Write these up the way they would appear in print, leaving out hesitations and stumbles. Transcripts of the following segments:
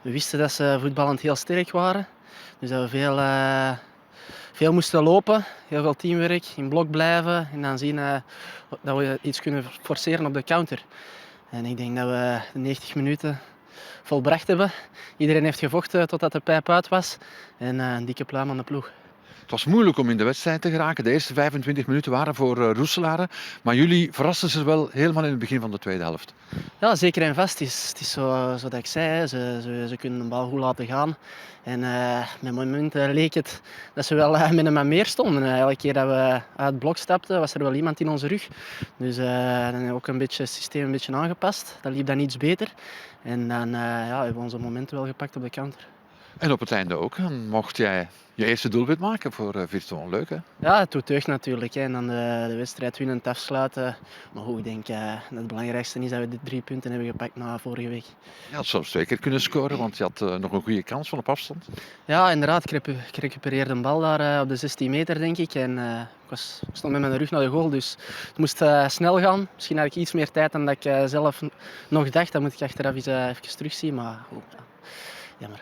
We wisten dat ze voetballend heel sterk waren. Dus dat we veel moesten lopen, heel veel teamwerk, in blok blijven en dan zien dat we iets kunnen forceren op de counter. En ik denk dat we de 90 minuten volbracht hebben. Iedereen heeft gevochten totdat de pijp uit was en een dikke pluim aan de ploeg. Het was moeilijk om in de wedstrijd te geraken. De eerste 25 minuten waren voor Roeselare. Maar jullie verrasten ze wel helemaal in het begin van de tweede helft. Ja, zeker en vast. Het is zoals ik zei, hè. Ze kunnen de bal goed laten gaan. En met momenten leek het dat ze wel met een man meer stonden. Elke keer dat we uit het blok stapten, was er wel iemand in onze rug. Dus dan hebben we ook het systeem een beetje aangepast. Dat liep dan iets beter. En dan hebben we onze momenten wel gepakt op de counter. En op het einde ook. Dan mocht jij je eerste doelwit maken voor Virton. Leuk, hè? Ja, het doet deugd natuurlijk. Hè. En dan de wedstrijd winnend afsluiten. Maar goed, ik denk dat het belangrijkste is dat we de 3 punten hebben gepakt na vorige week. Je had soms 2 keer kunnen scoren, want je had nog een goede kans van op afstand. Ja, inderdaad. Ik recupereerde een bal daar op de 16 meter, denk ik. En ik stond met mijn rug naar de goal, dus het moest snel gaan. Misschien had ik iets meer tijd dan dat ik zelf nog dacht. Dat moet ik achteraf eens even terugzien, maar goed, ja, jammer.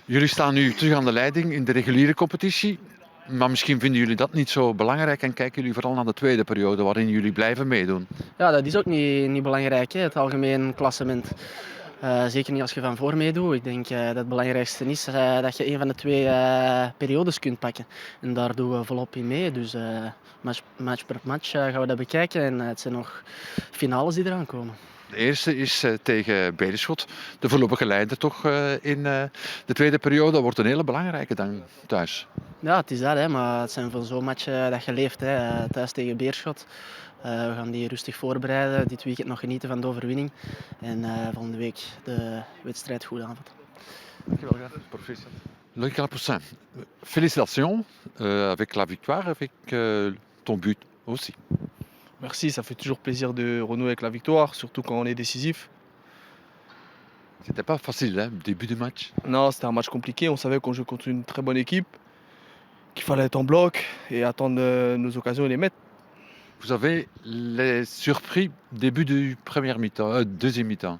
Jullie staan nu terug aan de leiding in de reguliere competitie. Maar misschien vinden jullie dat niet zo belangrijk en kijken jullie vooral naar de tweede periode waarin jullie blijven meedoen. Ja, dat is ook niet belangrijk, hè, het algemeen klassement. Zeker niet als je van voor meedoet. Ik denk dat het belangrijkste is dat je een van de 2 periodes kunt pakken. En daar doen we volop in mee. Dus match per match gaan we dat bekijken. En het zijn nog finales die eraan komen. De eerste is tegen Beerschot, de voorlopige leider toch in de tweede periode. Dat wordt een hele belangrijke dan thuis. Ja, het is dat, hè, maar het zijn van zo'n matchen dat je leeft. Hè. Thuis tegen Beerschot. We gaan die rustig voorbereiden. Dit weekend nog genieten van de overwinning. En volgende week de wedstrijd goed aanvatten. Dankjewel, professor. Loïc Lapoussin, félicitations avec la victoire, avec ton but aussi. Merci, ça fait toujours plaisir de renouer avec la victoire, surtout quand on est décisif. C'était pas facile, hein, le début du match. Non, c'était un match compliqué, on savait qu'on jouait contre une très bonne équipe, qu'il fallait être en bloc et attendre nos occasions et les mettre. Vous avez les surpris début du premier mi-temps, deuxième mi-temps.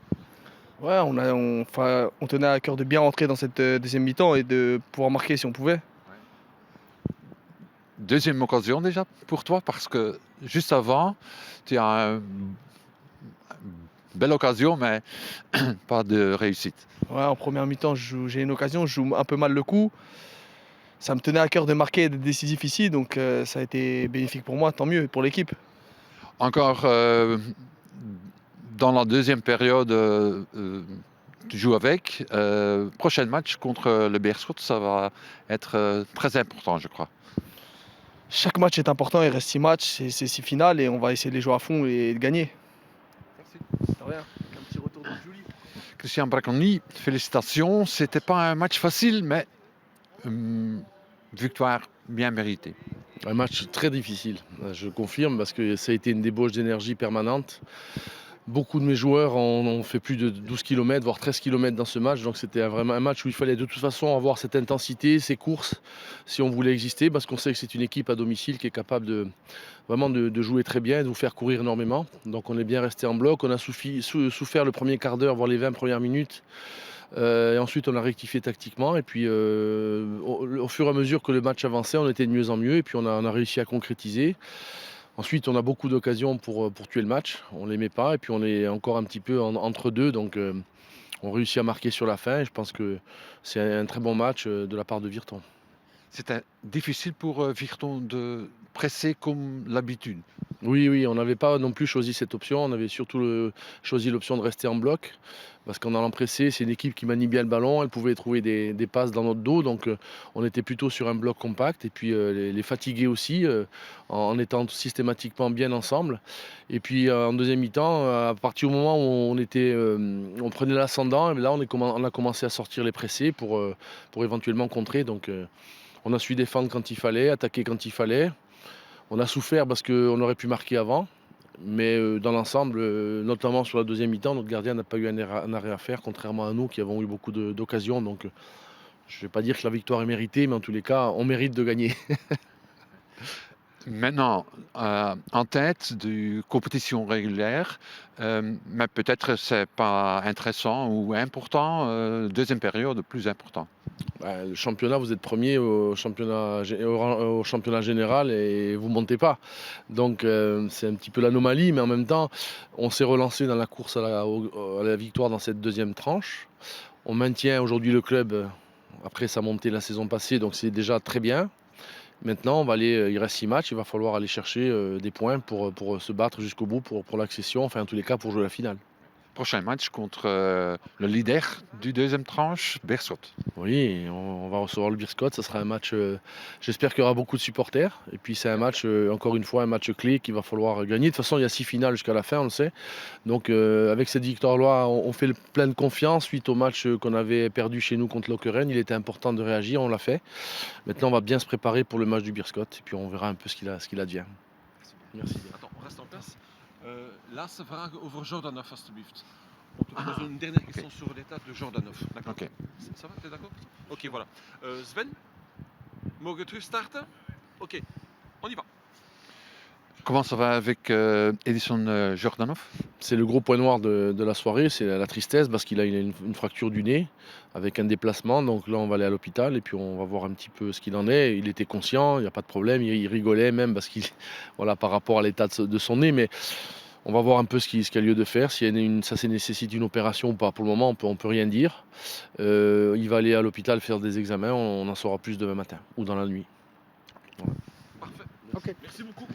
Ouais, on tenait à cœur de bien rentrer dans cette deuxième mi-temps et de pouvoir marquer si on pouvait. Deuxième occasion déjà pour toi parce que juste avant, tu as une belle occasion mais pas de réussite. Ouais, en première mi-temps, j'ai une occasion, je joue un peu mal le coup. Ça me tenait à cœur de marquer et d'être décisif ici, donc ça a été bénéfique pour moi, tant mieux, pour l'équipe. Encore dans la deuxième période, tu joues avec. Prochain match contre le Beerschot, ça va être très important, je crois. Chaque match est important, il reste 6 matchs, c'est 6 finales et on va essayer de les jouer à fond et de gagner. Merci. De rien, un petit retour de Julie. Christian Bracconi, félicitations. C'était pas un match facile, mais victoire bien méritée. Un match très difficile, je confirme, parce que ça a été une débauche d'énergie permanente. Beaucoup de mes joueurs ont fait plus de 12 km, voire 13 km dans ce match. Donc c'était vraiment un match où il fallait de toute façon avoir cette intensité, ces courses, si on voulait exister, parce qu'on sait que c'est une équipe à domicile qui est capable de jouer très bien et de vous faire courir énormément. Donc on est bien resté en bloc. On a souffert le premier quart d'heure, voire les 20 premières minutes. Et ensuite, on a rectifié tactiquement. Et puis, au fur et à mesure que le match avançait, on était de mieux en mieux. Et puis, on a réussi à concrétiser. Ensuite, on a beaucoup d'occasions pour tuer le match. On ne les met pas. Et puis, on est encore un petit peu entre deux. Donc, on réussit à marquer sur la fin. Et je pense que c'est un très bon match de la part de Virton. C'était difficile pour Virton de presser comme l'habitude. Oui, on n'avait pas non plus choisi cette option. On avait surtout choisi l'option de rester en bloc. Parce qu'en allant presser, c'est une équipe qui manie bien le ballon. Elle pouvait trouver des passes dans notre dos. Donc on était plutôt sur un bloc compact. Et puis les fatiguer aussi, en étant systématiquement bien ensemble. Et puis en deuxième mi-temps, à partir du moment où on prenait l'ascendant, là on a commencé à sortir les pressés pour éventuellement contrer. Donc on a su défendre quand il fallait, attaquer quand il fallait. On a souffert parce qu'on aurait pu marquer avant. Mais dans l'ensemble, notamment sur la deuxième mi-temps, notre gardien n'a pas eu un arrêt à faire, contrairement à nous qui avons eu beaucoup d'occasions. Donc je ne vais pas dire que la victoire est méritée, mais en tous les cas, on mérite de gagner. maintenant en tête de compétition régulière, mais peut-être c'est pas intéressant ou important, deuxième période plus important. Bah, le championnat, vous êtes premier au championnat général et vous montez pas. Donc c'est un petit peu l'anomalie, mais en même temps, on s'est relancé dans la course à la victoire dans cette deuxième tranche. On maintient aujourd'hui le club après sa montée la saison passée, donc c'est déjà très bien. Maintenant, on va aller, il reste 6 matchs, il va falloir aller chercher des points pour se battre jusqu'au bout pour l'accession, enfin en tous les cas pour jouer la finale. Prochain match contre le leader du deuxième tranche, Beerschot. Oui, on va recevoir le Beerschot, ça sera un match, j'espère qu'il y aura beaucoup de supporters. Et puis c'est un match, encore une fois, un match clé qu'il va falloir gagner. De toute façon, il y a 6 finales jusqu'à la fin, on le sait. Donc avec cette victoire-là, on fait plein de confiance suite au match qu'on avait perdu chez nous contre Lokeren. Il était important de réagir, on l'a fait. Maintenant, on va bien se préparer pour le match du Beerschot et puis on verra un peu ce qu'il advient. Merci. Attends, on reste en place. Laatste vraag over Jordanov, alstublieft. On te pose une dernière question sur l'état de Jordanov. D'accord. Ok. Ça va, t'es d'accord? Ok, voilà. Sven, mogen we terug starten? Ok, on y va. Comment ça va avec Edison Jordanov? C'est le gros point noir de la soirée, c'est la tristesse parce qu'il a une fracture du nez avec un déplacement. Donc là, on va aller à l'hôpital et puis on va voir un petit peu ce qu'il en est. Il était conscient, il n'y a pas de problème, il rigolait même parce qu'il, voilà, par rapport à l'état de son nez. Mais on va voir un peu ce qu'il y a lieu de faire, si ça nécessite une opération ou pas. Pour le moment, on peut rien dire. Il va aller à l'hôpital faire des examens, on en saura plus demain matin ou dans la nuit. Parfait. Ok. Merci beaucoup.